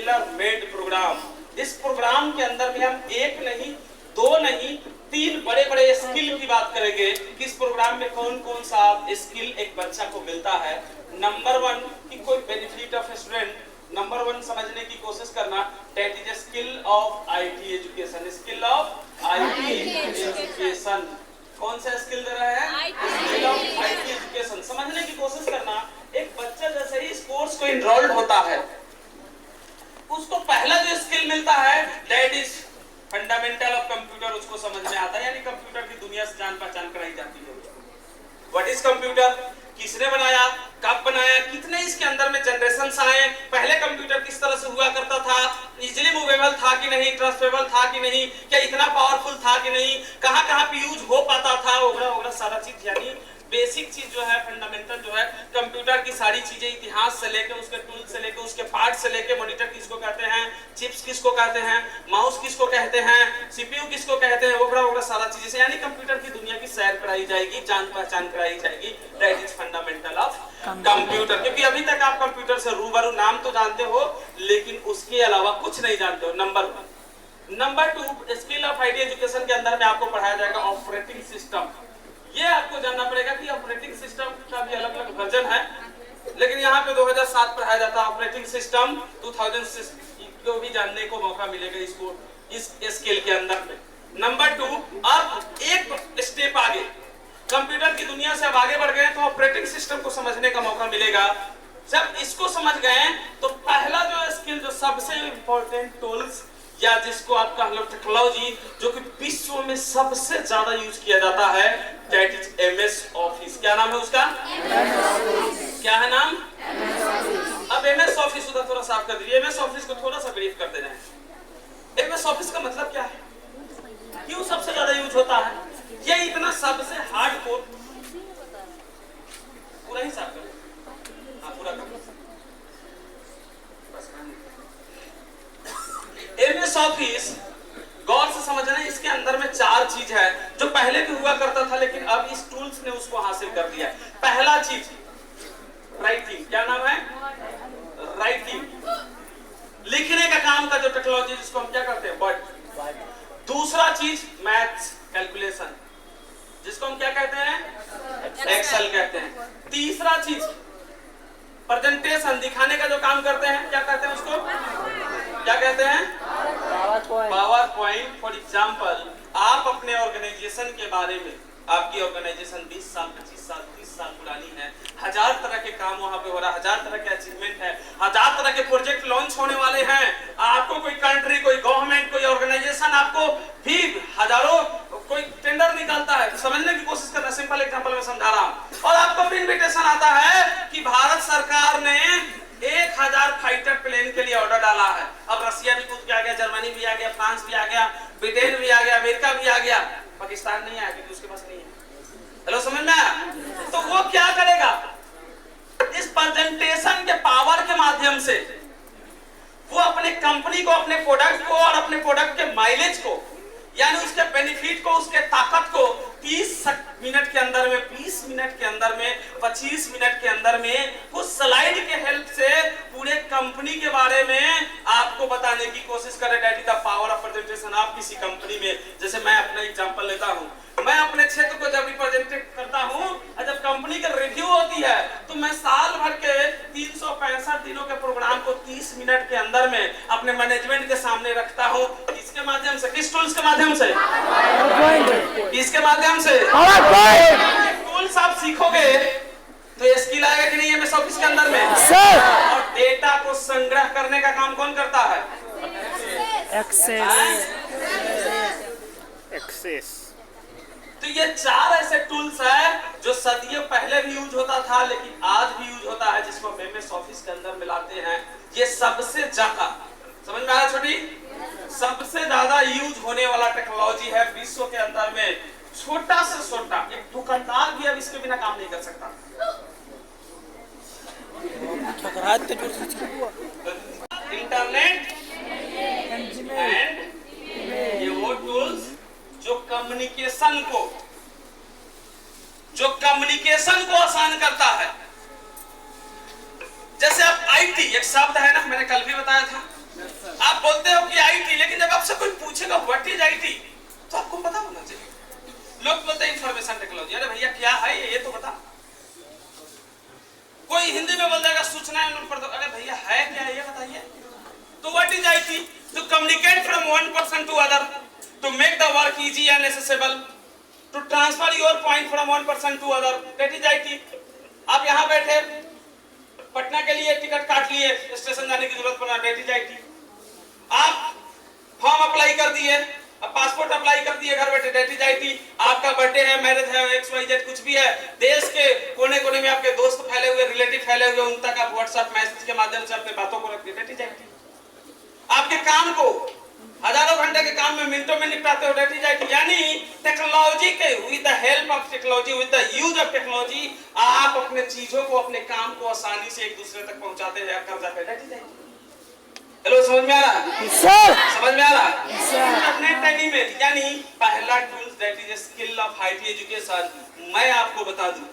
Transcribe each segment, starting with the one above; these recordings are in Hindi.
Taylor made program. इस प्रोग्राम के अंदर में हम एक नहीं, दो नहीं, तीन बड़े बड़े स्किल की बात करेंगे कि इस प्रोग्राम में कौन कौन सा स्किल एक बच्चा को मिलता है। नंबर 1 कि कोई बेनिफिट ऑफ स्टूडेंट, नंबर 1 समझने की कोशिश करना, that is skill of IT education. Skill of IT education. कौन सा स्किल दे रहा है? Skill of IT education. समझने की कोशिश करना, एक बच्चा जैसे ही इस कोर्स को इनरोल्ड होता है, उसको पहला जो स्किल मिलता है that is fundamental of computer, उसको समझ में आता है, यानी कंप्यूटर की दुनिया से जान पहचान कराई जाती है। What is computer? किसने बनाया, कब बनाया, कितने इसके अंदर में जनरेशंस आए, पहले कंप्यूटर किस तरह से हुआ करता था, इजीली मूवेबल था कि नहीं, ट्रांसफरेबल था कि नहीं, क्या इतना पावरफुल था कि नहीं, कहां-कहां पे यूज हो पाता था, वगैरह वगैरह सारा चीज, यानी बेसिक चीज जो है, फंडामेंटल जो है कंप्यूटर की सारी चीजें, इतिहास से लेके उसके टूल से लेके उसके पार्ट से लेके, मॉनिटर किसको कहते हैं, चिप्स किसको कहते हैं, माउस किसको कहते हैं, सीपीयू किसको कहते हैं, वगैरह वगैरह सारा चीजें से, यानी कंप्यूटर की दुनिया की सैर कराई जाएगी, जान पहचान कराई जाएगी। That is fundamental of computer. क्योंकि अभी तक आप कंप्यूटर से रूबरू नाम तो जानते हो, लेकिन उसके अलावा कुछ नहीं जानते हो। Number 1। Number 2 skill of IT education के अंदर में आपको पढ़ाया जाएगा ऑपरेटिंग सिस्टम। ये आपको जानना पड़ेगा कि ऑपरेटिंग सिस्टम का भी अलग अलग वर्जन है, लेकिन यहाँ पे 2007 पढ़ाया जाता है ऑपरेटिंग सिस्टम। 2006 को भी जानने को मौका मिलेगा इसको, इस स्किल के अंदर में। नंबर 2, अब एक स्टेप आगे, कंप्यूटर की दुनिया से अब आगे बढ़ गए तो ऑपरेटिंग सिस्टम को समझने का मौका मिलेगा। जब इसको समझ गए तो पहला जो स्किल, जो सबसे इंपॉर्टेंट टूल्स या जिसको आप कह लो टेक्नोलॉजी, जो कि विश्व में सबसे ज्यादा यूज किया जाता है, दैट इज एमएस ऑफिस। क्या नाम है उसका? क्या है नाम? अब एमएस ऑफिस उधर थोड़ा साफ कर दीजिए, एमएस ऑफिस को थोड़ा सा ब्रीफ करते जाएं। एमएस ऑफिस का मतलब क्या है, क्यों सबसे ज्यादा यूज होता है, ये इतना सबसे हार्डकोर, पूरा ही साफ करो, हाँ पूरा करो। एमएस ऑफिस गौर से समझना, इसके अंदर में 4 चीज है जो पहले भी हुआ करता था, लेकिन अब इस टूल्स ने उसको हासिल कर दिया। पहला चीज राइटिंग। क्या नाम है? राइटिंग, लिखने का काम का जो टेक्नोलॉजी, जिसको हम क्या करते हैं, वर्ड। दूसरा चीज मैथ्स, कैलकुलेशन, जिसको हम क्या कहते हैं, एक्सेल कहते हैं। तीसरा चीज प्रेजेंटेशन, दिखाने का जो काम करते हैं, क्या कहते हैं उसको, क्या कहते हैं, पावर पॉइंट। फॉर एग्जाम्पल, आप अपने ऑर्गेनाइजेशन के बारे में, आपकी ऑर्गेनाइजेशन 20 साल 25 साल 30 साल पुरानी है, 1000 तरह के काम वहां पे हो रहा है, 1000 तरह के अचीवमेंट है, 1000 तरह के प्रोजेक्ट लॉन्च होने वाले हैं। आपको कोई कंट्री, कोई गवर्नमेंट, कोई ऑर्गेनाइजेशन आपको भी हजारों कोई टेंडर निकालता है, तो समझने की कोशिश करना, सिंपल एग्जांपल में समझा रहा हूं, और आपको भी इनविटेशन आता है कि भारत सरकार ने 1000 फाइटर प्लेन के लिए ऑर्डर डाला है। अब रसिया भी कूद के आ गया, जर्मनी भी आ गया, फ्रांस भी आ गया, ब्रिटेन भी आ गया, अमेरिका भी आ गया, पाकिस्तान नहीं आया क्योंकि उसके पास नहीं है। हेलो, समझ में आया? तो वो क्या करेगा, इस प्रेजेंटेशन के पावर के माध्यम से वो अपने कंपनी को, अपने प्रोडक्ट को और अपने प्रोडक्ट के माइलेज को, यानी उसके बेनिफिट को, उसके ताकत को 30 मिनट के अंदर में, 20 मिनट के अंदर में, 25 मिनट के अंदर में कुछ स्लाइड के हेल्प से पूरे कंपनी के बारे में आपको बताने की कोशिश करें। That is the power of presentation. आप किसी कंपनी में, जैसे मैं अपना एग्जांपल लेता हूं, मैं अपने क्षेत्र को जब रिप्रेजेंट करता हूं, जब कंपनी का रिव्यू होती है, तो मैं साल भर के 365 दिनों के प्रोग्राम को 30 मिनट के अंदर में अपने मैनेजमेंट के सामने रखता हूं। इसके माध्यम से, किस टूल्स के माध्यम से, किसके माध्यम से, टूल्स आप सीखोगे तो स्किल आएगा कि नहीं एमएस ऑफिस के अंदर में सर। और डेटा को संग्रह करने का काम कौन करता है, एक्सेस। तो ये 4 ऐसे टूल्स है जो सदियों पहले भी यूज होता था, लेकिन आज भी यूज होता है, जिसको हम एमएस ऑफिस के अंदर मिलाते हैं। ये सबसे ज्यादा, समझ में आया छोटी, सबसे ज्यादा यूज होने वाला टेक्नोलॉजी है विश्व के अंदर में। छोटा से छोटा एक दुकानदार भी अब इसके बिना काम नहीं कर सकता। इंटरनेट एंड ये वो टूल्स जो कम्युनिकेशन को आसान करता है। जैसे अब आईटी एक शब्द है ना, मैंने कल भी बताया था, लोग बोलते हैं इंफॉर्मेशन टेक्नोलॉजी। अरे भैया क्या है ये तो बता। कोई हिंदी में बोल देगा सूचना एवं प्रौद्योगिकी। अरे भैया है क्या ये बताइए। तो what is IT? To communicate from one person to other, to make the work easy and accessible, to transfer your point from one person to other, that is IT. आप यहाँ बैठे पटना के लिए टिकट काट लिए, स्टेशन जाने की जरूरत पड़ा, दैट इज आईटी। आप फॉर्म अप्लाई कर दिए, अब पासपोर्ट अप्लाई कर दिए घर बैठे, दैट इज आईटी। आपका बर्थडे है, मैरिज है, XYZ कुछ भी है, देश के कोने कोने में आपके दोस्त फैले हुए, रिलेटिव फैले हुए, उन तक आप व्हाट्सएप मैसेज के माध्यम से अपने बातों को रखते, दैट इज आईटी। आपके काम को हजारों घंटे के काम में मिनटों में निपटाते हो, दैट इज आईटी। यानी टेक्नोलॉजी के with the help of technology, with the use of technology, आप अपने चीजों को, अपने काम को आसानी से एक दूसरे तक पहुंचाते हैं, कर जाते हैं, दैट इज आईटी। हेलो, समझ में आ रहा? सर समझ में आ रहा? इंटरनेट में यानी पहला tool that is skill of IT education. मैं आपको बता दूं,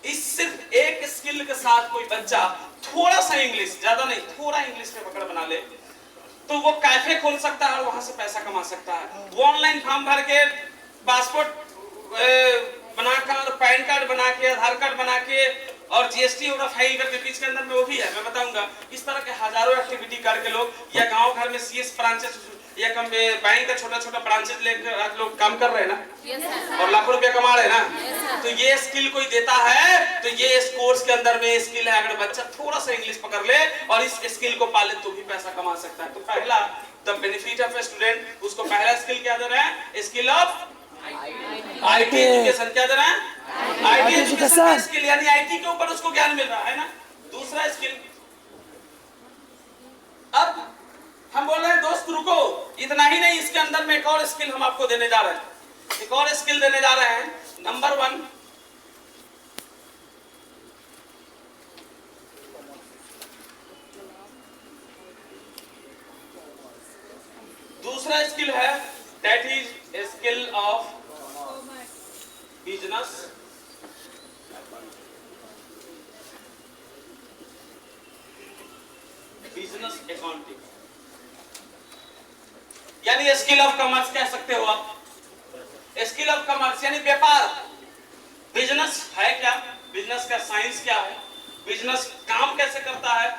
इस सिर्फ एक स्किल के साथ कोई बच्चा थोड़ा सा इंग्लिश, ज्यादा नहीं, थोड़ा इंग्लिश में पकड़ बना ले तो वो कैफे खोल सकता है और वहां से पैसा कमा सकता है। वो ऑनलाइन फॉर्म भर के, पासपोर्ट बनाकर, पैन कार्ड बना के, आधार कार्ड बना के और जीएसटी वगैरह फाइल करके, बीच के अंदर में वो भी है, मैं बताऊंगा। इस तरह के हजारों एक्टिविटी करके लोग, या गांव घर में सीएस ब्रांचेस या बैंक का छोटा छोटा ब्रांचेस लेकर आज लोग काम कर रहे हैं ना, और लाखों रुपया कमा रहे हैं ना। तो ये स्किल कोई देता है तो ये इस कोर्स के अंदर में स्किल है। अगर बच्चा थोड़ा सा इंग्लिश पकड़ ले और इस स्किल को पाले तो भी पैसा कमा सकता है। तो पहला the benefit of a student, उसको पहला स्किल क्या दे रहे हैं? Skill of IT education. क्या दे रहे हैं? आईटी एजुकेशन स्किल, यानी आईटी के ऊपर उसको ज्ञान मिल रहा है ना। दूसरा स्किल, अब हम बोल रहे हैं दोस्त रुको, इतना ही नहीं, इसके अंदर में एक और स्किल हम आपको देने जा रहे हैं। एक और स्किल देने जा रहे हैं। नंबर 1, दूसरा स्किल है that is skill of business, business accounting, यानी स्किल ऑफ कॉमर्स कह सकते हो आप। स्किल ऑफ कॉमर्स यानी व्यापार। बिजनेस है क्या, बिजनेस का साइंस क्या है, बिजनेस काम कैसे करता है,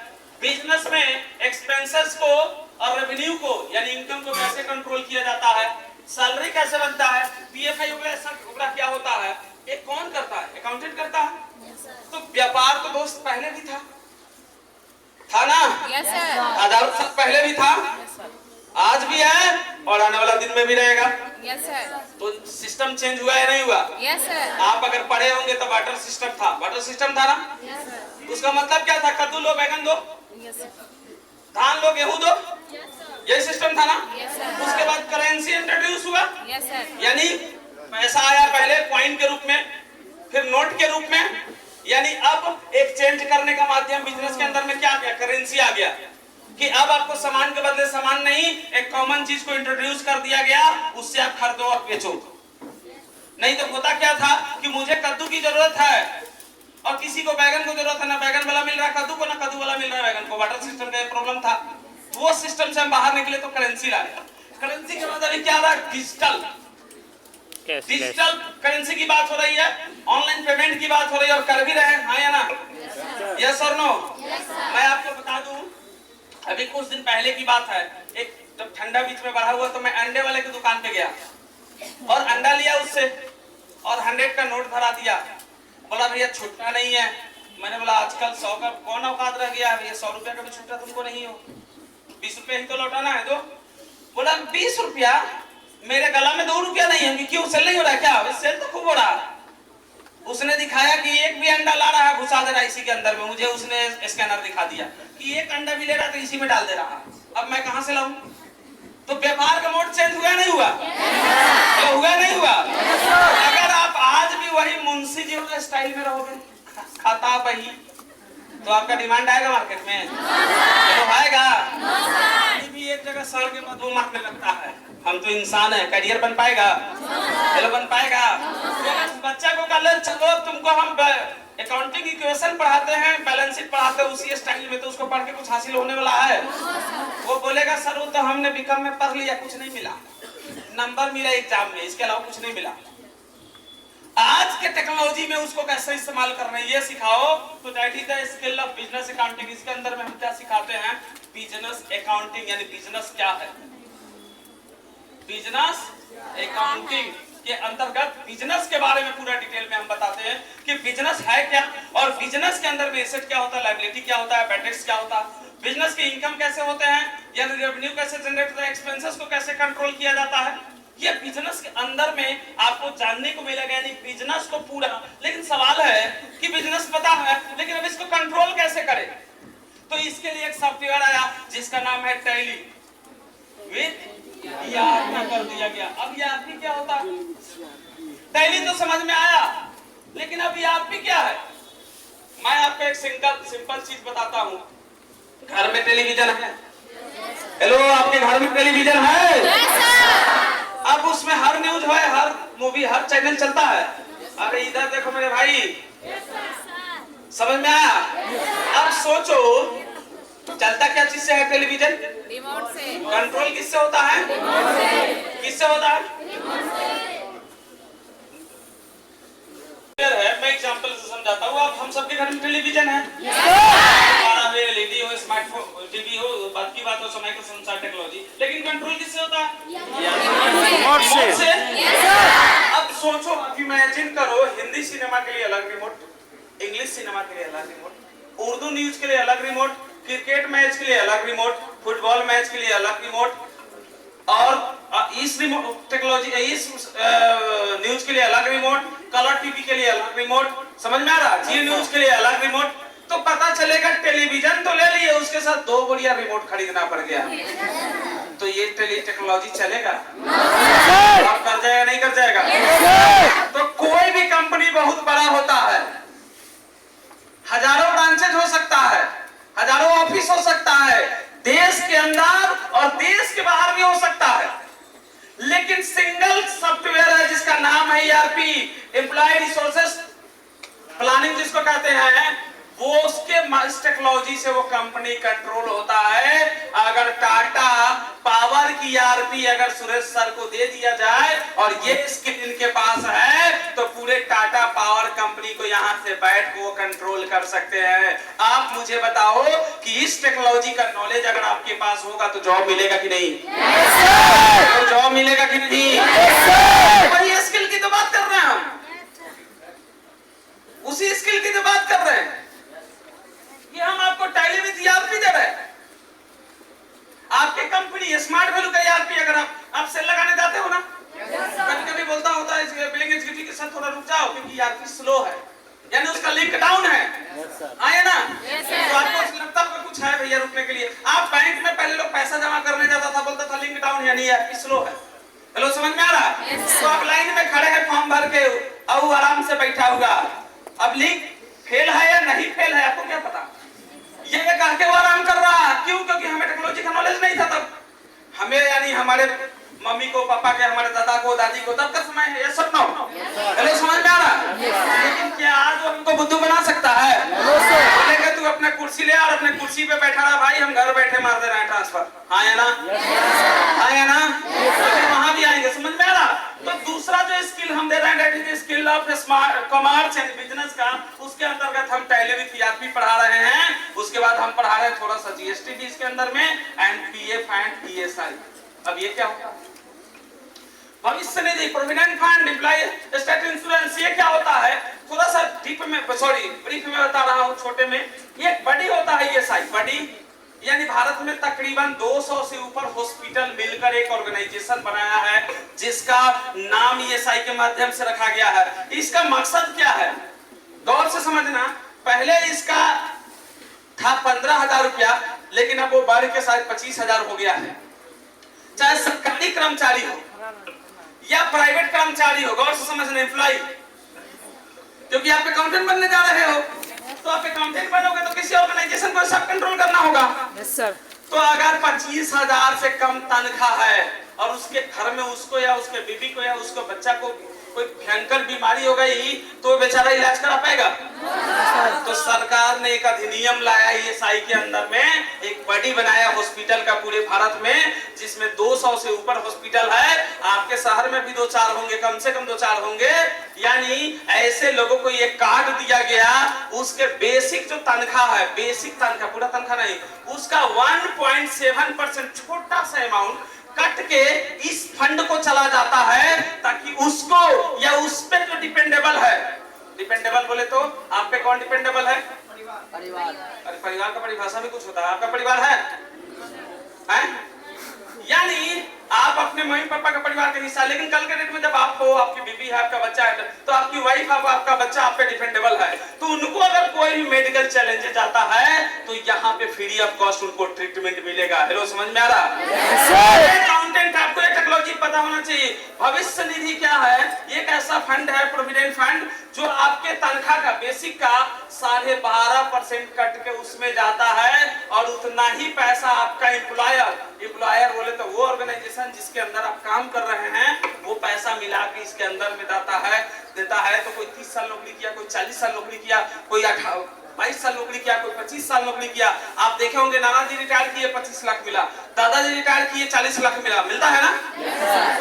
बिजनेस में एक्सपेंसेस को और रेवेन्यू को यानी इनकम को कैसे कंट्रोल किया जाता है, सैलरी कैसे बनता है, पीएफआई वगैरह क्या होता है, ये कौन करता है? अकाउंटेंट करता है। तो व्यापार तो दोस्त पहले भी था ना? हजारों साल पहले भी था, आज भी है और आने वाला दिन में भी रहेगा। तो सिस्टम चेंज हुआ है नहीं हुआ? आप अगर पढ़े होंगे तो वाटर सिस्टम था, वाटर सिस्टम था ना। उसका मतलब क्या था? कद्दू लो, बैगन दो, धान लो, गेहूं दो, यही सिस्टम था ना। उसके बाद करेंसी इंट्रोड्यूस हुआ, यानी पैसा आया पहले कॉइन के रूप में, फिर नोट के रूप में, यानी अब एक्सचेंज करने का माध्यम बिजनेस के अंदर में क्या आ गया? करेंसी आ गया। कि अब आपको सामान के बदले सामान नहीं, एक कॉमन चीज को इंट्रोड्यूस कर दिया गया, उससे आप खरीदो और बेचो। नहीं तो होता क्या था कि मुझे कद्दू की जरूरत है और किसी को बैगन को जरूरत है, ना बैगन वाला मिल रहा है कद्दू को, ना कद्दू वाला मिल रहा है बैगन को। वाटर सिस्टम का प्रॉब्लम था। वो सिस्टम से हम बाहर निकले तो करेंसी लाए। करेंसी के बाद अभी क्या रहा? डिजिटल। डिजिटल करेंसी की बात हो रही है, ऑनलाइन पेमेंट की बात हो रही है, और कर भी रहे हैं, हाँ या ना? यस और नो? मैं आपको बता दूं, अभी कुछ दिन पहले की बात है, एक जब ठंडा बीच में बढ़ा हुआ तो मैं अंडे वाले की दुकान पे गया और अंडा लिया उससे और 100 का नोट धरा दिया। बोला भैया छुट्टा नहीं है। मैंने बोला आजकल 100 का कौन औकात रह गया भैया, 100 रुपया का भी छुट्टा तुमको नहीं हो, 20 रुपया ही तो लौटाना है। तो बोला 20 रुपया, मेरे गला में 2 रुपया नहीं है, क्यों सेल नहीं हो रहा क्या? सेल तो खूब हो रहा। उसने दिखाया कि एक भी अंडा ला रहा है, घुसा दे रहा इसी के अंदर में। मुझे उसने स्कैनर दिखा दिया कि एक अंडा भी ले रहा तो इसी में डाल दे रहा। अब मैं कहां से लाऊं? तो व्यापार का मोड चेंज हुआ नहीं हुआ? तो हुआ नहीं हुआ? अगर आप आज भी वही मुंशी जी वाले स्टाइल में रहोगे, खाता वही, तो आपका डिमांड आएगा मार्केट में? तो आएगा भी एक जगह साल के बाद वो मारने लगता है। हम तो इंसान है, करियर बन पाएगा? चलो बन पाएगा। बच्चा को कल चलो तुमको हम अकाउंटिंग इक्वेशन पढ़ाते हैं, बैलेंस शीट पढ़ाते हैं उसी स्टाइल में, तो उसको पढ़ के कुछ हासिल होने वाला है? वो बोलेगा सर वो तो हमने बीकॉम में पढ़ लिया, कुछ नहीं मिला, नंबर मिला एग्जाम में, इसके अलावा कुछ नहीं मिला। आज के टेक्नोलॉजी में उसको कैसे इस्तेमाल करना है ये सिखाओ। तो that is the skill of business accounting. इसके अंदर में हम क्या सिखाते हैं, बिजनेस अकाउंटिंग, यानी बिजनेस क्या है। बिजनेस अकाउंटिंग के अंतर्गत बिजनेस के बारे में पूरा डिटेल में हम बताते हैं कि बिजनेस है क्या, और बिजनेस के अंदर में एसेट क्या होता है, लायबिलिटी क्या होता है, बैडेट्स क्या होता है, बिजनेस के इनकम कैसे होते हैं, यानी रेवेन्यू कैसे जनरेट होता है, एक्सपेंसेस को कैसे कंट्रोल किया जाता है। ये बिजनेस के अंदर में आपको जानने को मिलेगा, यानी बिजनेस को पूरा। लेकिन सवाल है कि बिजनेस पता है, लेकिन अब इसको कंट्रोल कैसे करें। तो इसके लिए एक सॉफ्टवेयर आया जिसका नाम है टैली विद ERP कर दिया गया। अब ERP क्या होता है, टैली तो समझ में आया, लेकिन अब ERP क्या है। मैं आपको एक सिंपल चीज बताता हूँ। घर में टेलीविजन है, हेलो, आपके घर में टेलीविजन है। अब उसमें हर न्यूज है, हर मूवी, हर चैनल चलता है। अरे इधर देखो मेरे भाई, समझ में आया। अब सोचो चलता क्या चीज से है टेलीविजन, रिमोट से। कंट्रोल किससे होता है, किससे होता है, मैं एग्जांपल से समझाता हूँ। अब हम सबके घर में टेलीविजन है, हमारा एलईडी हो, स्मार्टफोन, टीवी हो, बात की बात हो, समय के अनुसार टेक्नोलॉजी, लेकिन कंट्रोल किससे होता है, रिमोट से। अब सोचो, अब इमेजिन करो, हिंदी सिनेमा के लिए अलग रिमोट, इंग्लिश सिनेमा के लिए अलग रिमोट, उर्दू न्यूज के लिए अलग रिमोट, क्रिकेट मैच के लिए अलग रिमोट, फुटबॉल मैच के लिए अलग रिमोट, और इस रिमोट टेक्नोलॉजी, इस न्यूज के लिए अलग रिमोट, कलर टीवी के लिए अलग रिमोट, समझ में आ रहा, जी न्यूज के लिए अलग रिमोट। तो पता चलेगा टेलीविजन तो ले लिए, उसके साथ 2 बढ़िया रिमोट खरीदना पड़ गया। तो ये टेक्नोलॉजी चलेगा, आप कर जाएगा नहीं कर जाएगा। तो कोई भी कंपनी बहुत बड़ा होता है, हजारों ब्रांचेज हो सकता है, हजारों ऑफिस हो सकता है, देश के अंदर और देश के बाहर भी हो सकता है, लेकिन सिंगल सॉफ्टवेयर है जिसका नाम है ERP, एम्प्लॉय रिसोर्सेस प्लानिंग जिसको कहते हैं, वो उसके इस टेक्नोलॉजी से वो कंपनी कंट्रोल होता है। अगर टाटा पावर की ERP अगर सुरेश सर को दे दिया जाए और ये स्किल इनके पास है, तो पूरे टाटा पावर कंपनी को यहाँ से बैठ को वो कंट्रोल कर सकते हैं। आप मुझे बताओ कि इस टेक्नोलॉजी का नॉलेज अगर आपके पास होगा तो जॉब मिलेगा कि नहीं, तो जॉब मिलेगा कि नहीं। वही स्किल की तो बात कर रहे हैं हम, उसी स्किल की तो बात कर रहे हैं। ये हम आपको टैली विद ERP दे रहे हैं। आपकी कंपनी स्मार्ट वैल्यू का ERP, अगर आप सेल लगाने जाते हो ना, कभी कभी बोलता होता है बिलिंग एग्जीक्यूटिव के साथ थोड़ा रुक जाओ क्योंकि ERP स्लो है, यानी उसका लिंक डाउन है, आए ना। तो आपको लगता होगा कुछ है भैया रुकने के लिए। आप बैंक में पहले लोग पैसा जमा करने जाता था, बोलता था लिंक डाउन, यानी ERP स्लो है। हेलो, समझ में आ रहा। तो आप लाइन में खड़े हैं फॉर्म भर के, और वो आराम से बैठा हुआ, अब लिंक फेल है या नहीं फेल है आपको क्या पता, ये कह के वो आराम कर रहा है। क्यों? क्योंकि हमें टेक्नोलॉजी का नॉलेज नहीं था तब। हमें यानी हमारे मम्मी को, पापा के, हमारे दादा को, दादी को तब का समय है, ये सब ना। हेलो, समझ में आ रहा। लेकिन क्या आज वो हमको बुद्धू बना सकता है? बोलेगा तू अपने कुर्सी ले और अपने कुर्सी पे बैठा रहा भाई, हम घर बैठे मार दे रहे हैं ट्रांसफर, हाँ या ना, हाँ या ना। वहां भी आएंगे, समझ में आ रहा। तो दूसरा जो स्किल हम दे रहे हैं, that is skill of smart commerce and business का, उसके अंतर्गत हम टैली विद ERP पढ़ा रहे हैं। उसके बाद हम पढ़ा रहे हैं थोड़ा सा GST भी इसके अंदर में, एंड PF एंड PSI। अब ये क्या होगा, भविष्य निधि, provident fund, employ state insurance, ये क्या होता है थोड़ा सा डीप में, ब्रीफ में बता रहा हूँ, छोटे में। ये बड़ी होता है ESI, बड़ी यानी भारत में तकरीबन 200 से ऊपर हॉस्पिटल मिलकर एक ऑर्गेनाइजेशन बनाया है जिसका नाम ESI के माध्यम से रखा गया है। इसका मकसद क्या है, गौर से समझना। पहले इसका था 15,000 रुपया, लेकिन अब वो बढ़ के शायद 25,000 हो गया है। चाहे सरकारी कर्मचारी हो या प्राइवेट कर्मचारी हो, गौर से समझना, एम्प्लॉय, क्योंकि आप अकाउंटेंट बनने जा रहे हो, तो आप अकाउंटेंट बनोगे तो किसी ऑर्गेनाइजेशन को सब कंट्रोल करना होगा। Yes sir. तो अगर 25,000 से कम तनख्वाह है और उसके घर में उसको या उसके बीवी को या उसके बच्चा को कोई भयंकर बीमारी हो गई, तो बेचारा इलाज करा पाएगा? तो सरकार ने एक अधिनियम लाया ईएसआई के अंदर में, एक बॉडी बनाया हॉस्पिटल का पूरे भारत में, जिसमें 200 से ऊपर हॉस्पिटल है। आपके शहर में भी 2-4 होंगे, कम से कम 2-4 होंगे। यानी ऐसे लोगों को ये कार्ड दिया गया, उसके बेसिक जो तनख्वाह है, बेसिक तनख्वाह, पूरा तनख्वाह नहीं, उसका 1.7% छोटा सा अमाउंट कट के इस फंड को चला जाता है, ताकि उसको या उस पे जो डिपेंडेबल है, डिपेंडेबल बोले तो आप पे कौन डिपेंडेबल है? परिवार। अरे परिवार का परिभाषा भी कुछ होता है। आपका परिवार है? यानी आप अपने मम्मी पापा का परिवार का हिस्सा, लेकिन कल के डेट में जब आप हो, आपकी बीबी है, आपका बच्चा है, तो आपकी वाइफ, आपका बच्चा आप पे डिपेंडेबल है, तो उनको अगर कोई भी मेडिकल चैलेंजेस आता है तो यहाँ पे फ्री ऑफ कॉस्ट उनको ट्रीटमेंट मिलेगा। हेलो, समझ में आ रहा? अकाउंटेंट, आपको ये टेक्नोलॉजी पता होना चाहिए। भविष्य निधि क्या है? एक ऐसा फंड है, प्रोविडेंट फंड, जो आपके तनख्वाह का, बेसिक का 12.5% कट के उसमें जाता है, और उतना ही पैसा आपका एम्प्लॉयर बोले तो वो ऑर्गेनाइजेशन जिसके अंदर आप काम कर रहे हैं, वो पैसा मिला के इसके अंदर में देता है। तो कोई 30 साल नौकरी किया, कोई 40 साल नौकरी किया, कोई 22 साल नौकरी किया, कोई 25 साल नौकरी किया। आप देखे होंगे नाना जी रिटायर किए 25 लाख मिला, दादाजी रिटायर किए 40 लाख मिलता है ना।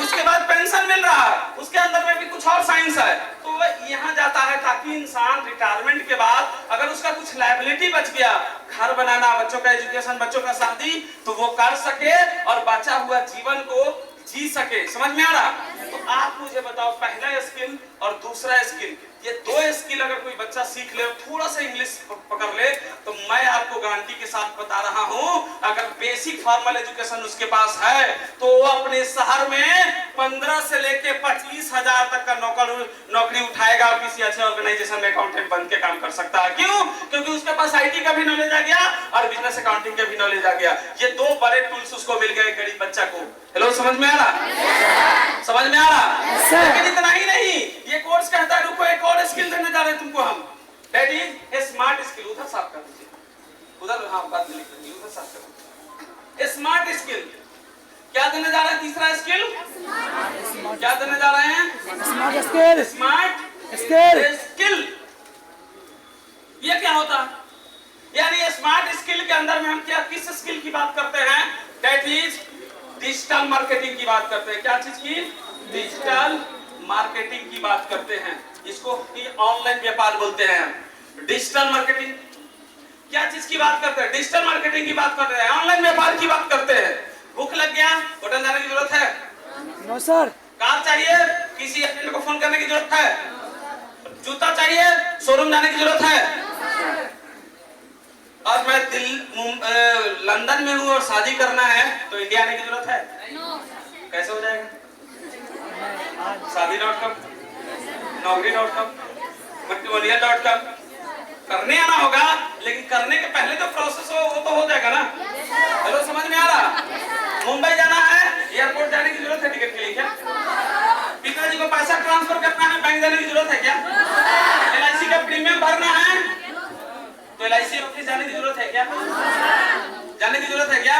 उसके बाद पेंशन मिल रहा है, उसके अंदर में भी कुछ और साइंस है। तो वह यहाँ जाता है ताकि इंसान रिटायरमेंट के बाद अगर उसका कुछ लायबिलिटी बच गया, घर बनाना, बच्चों का एजुकेशन, बच्चों का शादी, तो वो कर सके और बचा हुआ जीवन को जी सके। समझ में आ रहा? तो आप मुझे बताओ, पहला स्किल और दूसरा स्किल, ये 2 स्किल अगर कोई बच्चा सीख ले, थोड़ा सा इंग्लिश पकड़ ले, तो मैं आपको गारंटी के साथ बता रहा हूं, अगर बेसिक फॉर्मल एजुकेशन उसके पास है, तो वो अपने शहर में 15 से लेके 25 हजार तक का नौकरी उठाएगा और किसी अच्छे ऑर्गेनाइजेशन में अकाउंटेंट बन के काम कर सकता है। क्यों? क्योंकि उसके पास आईटी का भी नॉलेज आ गया और बिजनेस अकाउंटिंग का भी नॉलेज आ गया। ये 2 बड़े टूल्स उसको मिल गए गरीब बच्चा को। हेलो, समझ में आ रहा? समझ में आ रहा? लेकिन इतना ही नहीं, ये कोर्स कहता है रुको, एक और स्किल देने जा रहे हैं तुमको हम, that is a smart skill. उधर साफ कर दीजिए, उधर, हाँ, बात लिख लीजिए, उधर साफ कर। स्मार्ट स्किल क्या देने जा रहे हैं? तीसरा स्किल क्या देने जा रहे हैं? Smart skill. स्मार्ट स्किल ये क्या होता है? यानी स्मार्ट स्किल के अंदर में हम किस स्किल की बात करते हैं? दैट इज डिजिटल मार्केटिंग की बात करते हैं। क्या चीज की? डिजिटल मार्केटिंग की बात करते हैं। इसको ऑनलाइन व्यापार बोलते हैं। डिजिटल मार्केटिंग क्या चीज की बात करते हैं? डिजिटल मार्केटिंग की बात करते हैं, ऑनलाइन व्यापार की बात करते हैं। भूख लग गया, होटल जाने की जरूरत है? No sir. कार चाहिए, किसी एजेंट को फोन करने की जरूरत है? जूता चाहिए, शोरूम जाने की जरूरत है? और मैं लंदन में हूँ और शादी करना है, तो इंडिया आने की जरूरत है? कैसे हो जाएगा? शादी.com, नौकरी.com, matrimonial.com करने आना होगा, लेकिन करने के पहले जो प्रोसेस हो वो तो हो जाएगा ना। हेलो, समझ में आ रहा? मुंबई जाना है, एयरपोर्ट जाने की जरूरत है टिकट के लिए क्या? पिताजी को पैसा ट्रांसफर करना है, बैंक जाने की जरूरत है क्या? LIC का प्रीमियम भरना है, तो LIC ऑफिस जाने की जरूरत है क्या? जाने की जरूरत है क्या?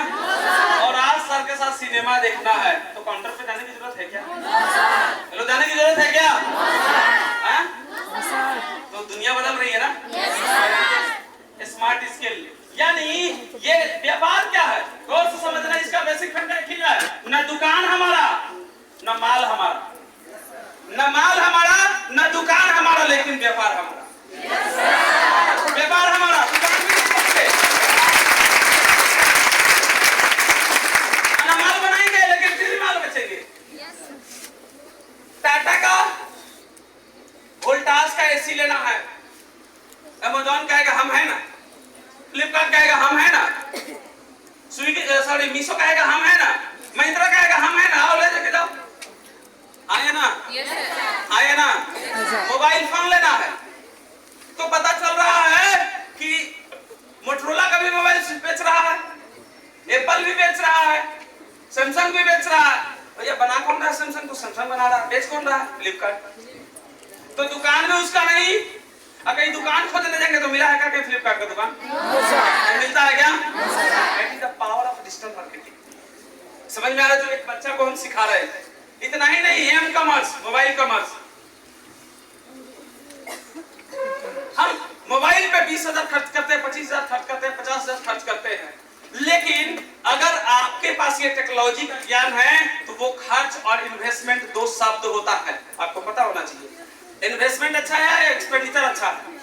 और आज सर के साथ सिनेमा देखना है, तो काउंटर पे जाने की जरूरत है क्या? हेलो, जाने की जरूरत है क्या? तो दुनिया बदल रही है ना। स्मार्ट स्किल यानी ये व्यापार क्या है, गौर से समझना। इसका बेसिक फंडा एक ही है, न दुकान हमारा न माल हमारा, न माल हमारा न दुकान हमारा, लेकिन व्यापार हमारा। व्यापार हमारा, दुकान भी नहीं सकते। माल बनाएंगे लेकिन फिर भी माल बचेंगे। टाटा का वोल्टास का एसी लेना है, अमेज़न कहेगा हम है ना, फ्लिपकार्ट कहेगा हम है ना, मीशो कहेगा हम है ना, महिंद्रा कहेगा हम है ना, आओ ले जाके जाओ। आए ना? आए ना? मोबाइल फोन लेना है, तो पता चल रहा है कि मोटरोला का भी मोबाइल बेच रहा है, एप्पल भी बेच रहा है, सैमसंग भी बेच रहा है। भैया बना कौन रहा है? सैमसंग तो सैमसंग बना रहा है, बेच कौन रहा है? फ्लिपकार्ट। तो दुकान में उसका नहीं, कहीं दुकान खोजने जाएंगे तो मिला है क्या? कहीं फ्लिपकार्ट का दुकान मिलता है क्या? That is the power of digital marketing. समझ में आ रहा है? जो एक बच्चा को हम सिखा रहे हैं। इतना ही नहीं, एम कॉमर्स, मोबाइल कॉमर्स, हम मोबाइल पे 20,000 खर्च करते हैं, 25,000 खर्च करते हैं, 50,000 खर्च करते हैं। लेकिन अगर आपके पास ये टेक्नोलॉजी का ज्ञान है तो वो खर्च और इन्वेस्टमेंट दो शब्द होता है, आपको पता होना चाहिए। इन्वेस्टमेंट अच्छा है या एक्सपेंडिचर अच्छा है?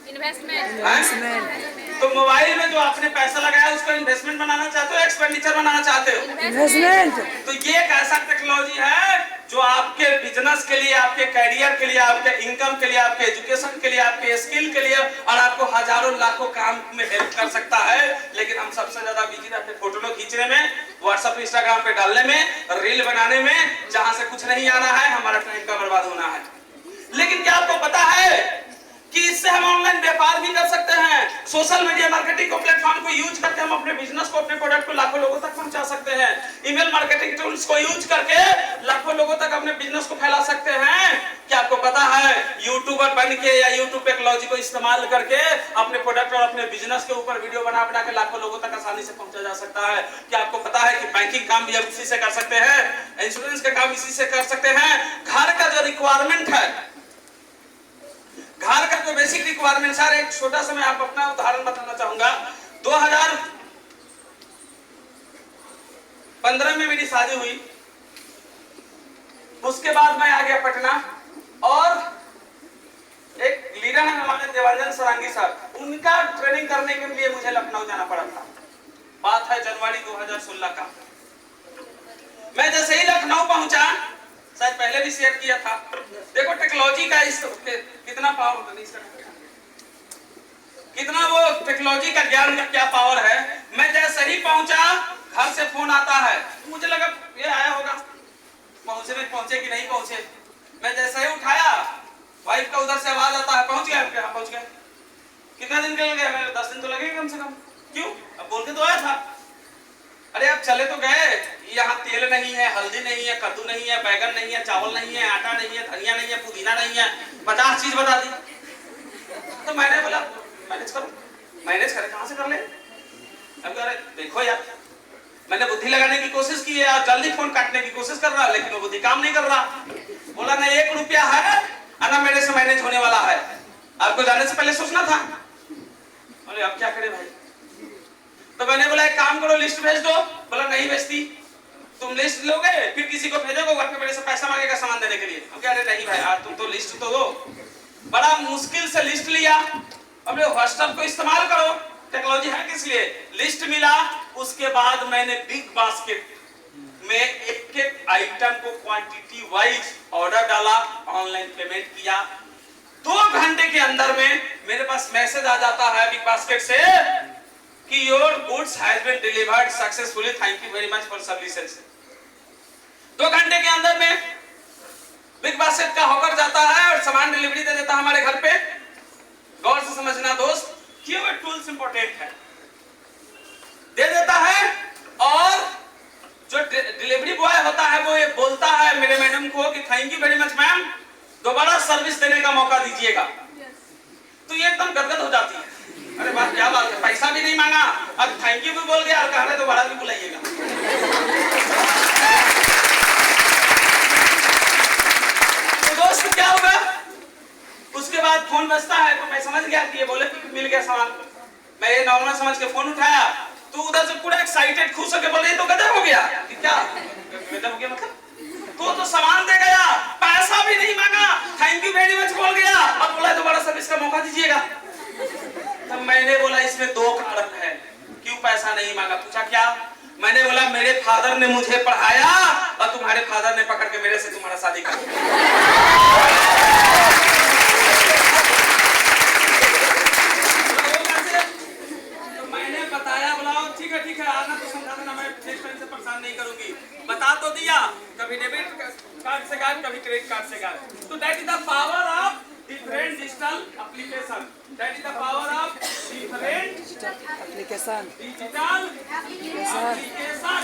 इन्वेस्टमेंट। तो मोबाइल में जो आपने पैसा लगाया उसको इन्वेस्टमेंट बनाना चाहते हो, एक्सपेंडिचर बनाना चाहते हो? इन्वेस्टमेंट। तो ये एक ऐसा टेक्नोलॉजी है जो आपके बिजनेस के लिए, आपके करियर के लिए, आपके इनकम के लिए, आपके एजुकेशन के लिए, आपके स्किल के लिए और आपको हजारों लाखों काम में हेल्प कर सकता है। लेकिन हम सबसे ज्यादा बिजी रहते हैं फोटो खींचने में, व्हाट्सएप इंस्टाग्राम पे डालने में, रील बनाने में, जहां से कुछ नहीं आना है, हमारा टाइम का बर्बाद होना है। लेकिन क्या आपको पता है कि इससे हम ऑनलाइन व्यापार भी कर सकते हैं? सोशल मीडिया मार्केटिंग को प्लेटफॉर्म को यूज करके हम अपने बिजनेस को, अपने प्रोडक्ट को लाखों लोगों तक पहुंचा सकते हैं। ईमेल मार्केटिंग टूल्स को यूज करके लाखों लोगों तक अपने बिजनेस को फैला सकते हैं। क्या आपको पता है यूट्यूबर बन के या यूट्यूब टेक्नोलॉजी को इस्तेमाल करके अपने प्रोडक्ट और अपने बिजनेस के ऊपर वीडियो बना बना के लाखों लोगों तक आसानी से पहुंचा जा सकता है? क्या आपको पता है कि बैंकिंग काम भी अब इसी से कर सकते हैं, इंश्योरेंस का काम इसी से कर सकते हैं? घर का जो रिक्वायरमेंट है, घर का जो बेसिक रिक्वायरमेंट, सर एक छोटा सा मैं आप अपना उदाहरण बताना चाहूंगा। 2015 में मेरी शादी हुई, उसके बाद मैं आ गया पटना और एक लीडर है हमारे देवानंद सरांगी सर, उनका ट्रेनिंग करने के लिए मुझे लखनऊ जाना पड़ा था। बात है जनवरी 2016 का। मैं जैसे ही लखनऊ पहुंचा, शायद पहले भी शेयर किया था, देखो टेक्नोलॉजी का इस कितना पावर, कितना वो टेक्नोलॉजी का ज्ञान का क्या पावर है। मैं जैसे ही पहुंचा, घर से फोन आता है, मुझे लगा ये आया होगा, पहुंचे कि नहीं पहुंचे। मैं जैसे ही उठाया, वाइफ का उधर से आवाज आता है, पहुंच गया? क्या पहुंच गए? कितना दिन के लगे? 10 दिन तो लगेगा कम से कम। क्यों? अब बोल के तो आया था। अरे अब चले तो गए, यहाँ तेल नहीं है, हल्दी नहीं है, कद्दू नहीं है, बैगन नहीं है, चावल नहीं है, आटा नहीं है, धनिया नहीं है, पुदीना नहीं है, 50 चीज बता दी। तो मैंने बोला मैनेज करो। मैनेज करे कहां से कर ले? अब कह रहे देखो यार, मैंने बुद्धि लगाने की कोशिश की है और जल्दी फोन काटने की कोशिश कर रहा, लेकिन वो बुद्धि काम नहीं कर रहा। बोला ना 1 रुपया है ना मेरे से मैनेज होने वाला है, आपको जाने से पहले सोचना था। बोले अब क्या करे भाई? तो मैंने बोला एक काम करो, लिस्ट भेज दो। बोला नहीं भेजती। तुम लिस्ट लोगे फिर किसी को भेजोगे, घर पे मेरे से पैसा मांगेगा सामान देने के लिए। कह रहे नहीं भाई यार, तुम तो लिस्ट तो दो। बड़ा मुश्किल से लिस्ट लिया। अब व्हाट्सएप को इस्तेमाल करो, टेक्नोलॉजी है किस लिए? लिस्ट मिला, उसके बाद मैंने बिग बास्केट में एक एक आइटम को क्वांटिटी वाइज ऑर्डर डाला, ऑनलाइन पेमेंट किया। 2 घंटे के अंदर में मेरे पास मैसेज आ जाता है बिग बास्केट से कि your goods has been delivered successfully, thank you very much for services. 2 घंटे के अंदर में बिग बास्केट का हॉकर जाता है और सामान डिलीवरी दे देता है हमारे घर पे। गौर से समझना दोस्त, क्यों टूल्स इंपॉर्टेंट है। दे देता है और जो डिलीवरी बॉय होता है वो ये बोलता है मेरे मैडम को कि thank you very much ma'am, दोबारा सर्विस देने का मौका दीजिएगा। तो ये एकदम गदगद हो जाती है, अरे बात क्या बात है, पैसा भी नहीं मांगा, अब थैंक यू भी बोल गया और कह रहे दोबारा भी बुलाइएगा। तो दोस्त क्या होगा? उसके बाद फोन बजता है तो मैं समझ गया कि ये बोले कि मिल गया सामान। मैं ये नॉर्मल समझ के फोन उठाया तो उधर से पूरा एक्साइटेड खुश होकर बोले तो गजब हो गया। क्या गजब हो गया मतलब? तो सामान दे गया, पैसा भी नहीं मांगा, थैंक यू वेरी मच बोल गया और बोला दोबारा सर्विस का मौका दीजिएगा। तब मैंने बोला इसमें 2 कारण है, क्यों पैसा नहीं मांगा? पूछा क्या? मैंने बोला मेरे फादर ने मुझे पढ़ाया और तुम्हारे फादर ने पकड़ के मेरे से तुम्हारा शादी कर दिया। तो मैंने बताया, बोला ठीक है आना तो समझा देना, मैं नेक्स्ट टाइम से परेशान नहीं करूंगी। बता तो दिया, कभी डेबिट कार्ड से गायब, कभी क्रेडिट कार्ड से गायब। तो that is the power of different digital application. That is the power of different application, digital application.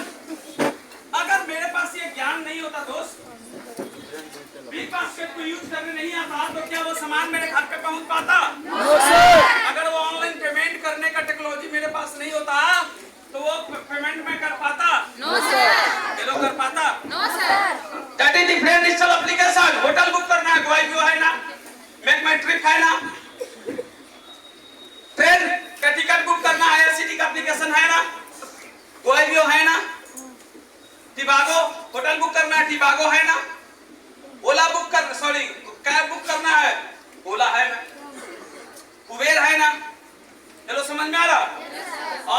अगर मेरे पास ये ज्ञान नहीं होता दोस्त, बिग बास्केट को यूज करने नहीं आता, तो क्या वो सामान मेरे घर पे पहुंच पाता? अगर वो ऑनलाइन पेमेंट करने का टेक्नोलॉजी मेरे पास नहीं होता तो वो पेमेंट में कर पाता? No sir. ये लोग कर पाता? No sir. That is different digital application. Hotel book करना है, गोवा व्यू है ना, मेक माई ट्रिप है ना, टिबागो होटल बुक करना है, टिबागो है ना। ओला बुक करना, सॉरी कैब बुक करना है, ओला है ना। कुबेर है ना। चलो समझ में आ रहा।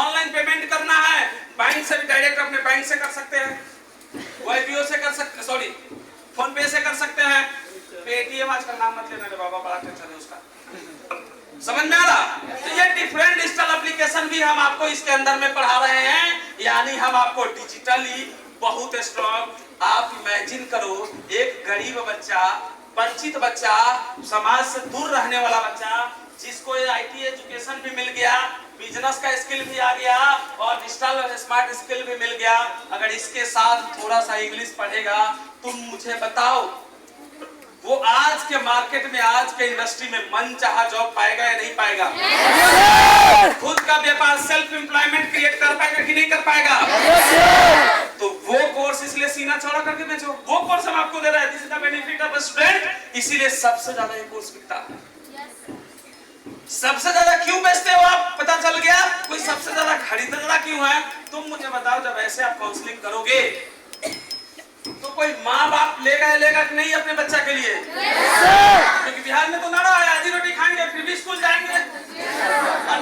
ऑनलाइन पेमेंट करना है, बैंक से भी डायरेक्ट अपने बैंक से कर सकते हैं, वाईपीओ से कर सकते, सॉरी फोन पे से कर सकते हैं। पेटीएम आज का नाम मत लेना रे बाबा, बड़ा टेंशन है उसका। समझ में आ रहा। तो ये डिफरेंट डिजिटल एप्लीकेशन भी हम आपको इसके अंदर में पढ़ा रहे हैं, यानी हम आपको डिजिटली बहुत स्ट्रॉन्ग। आप इमेजिन करो एक गरीब बच्चा, वंचित बच्चा, समाज से दूर रहने वाला बच्चा, जिसको आईटी एजुकेशन भी मिल गया, बिजनेस का स्किल भी आ गया और डिजिटल स्मार्ट स्किल भी मिल गया, अगर इसके साथ थोड़ा सा इंग्लिश पढ़ेगा, तुम मुझे बताओ वो आज के मार्केट में, आज के इंडस्ट्री में मन चाहा जॉब पाएगा या नहीं पाएगा? खुद का व्यापार, सेल्फ एम्प्लॉयमेंट क्रिएट कर पाएगा कि नहीं कर पाएगा? तो वो कोर्स इसलिए सीना चौड़ा करके बेचो, वो कोर्स हम आपको दे रहे हैं। This is the benefit of student, इसीलिए सबसे ज्यादा ये कोर्स बिकता है। सबसे ज्यादा क्यों बेचते हो आप, पता चल गया? कोई सबसे ज्यादा खरीदने ज्यादा क्यों है? तुम मुझे बताओ, जब ऐसे आप काउंसलिंग करोगे तो कोई माँ बाप लेगा कि नहीं अपने बच्चा के लिए? क्योंकि बिहार में तो नारा है आधी रोटी खाएंगे फिर भी स्कूल जाएंगे, और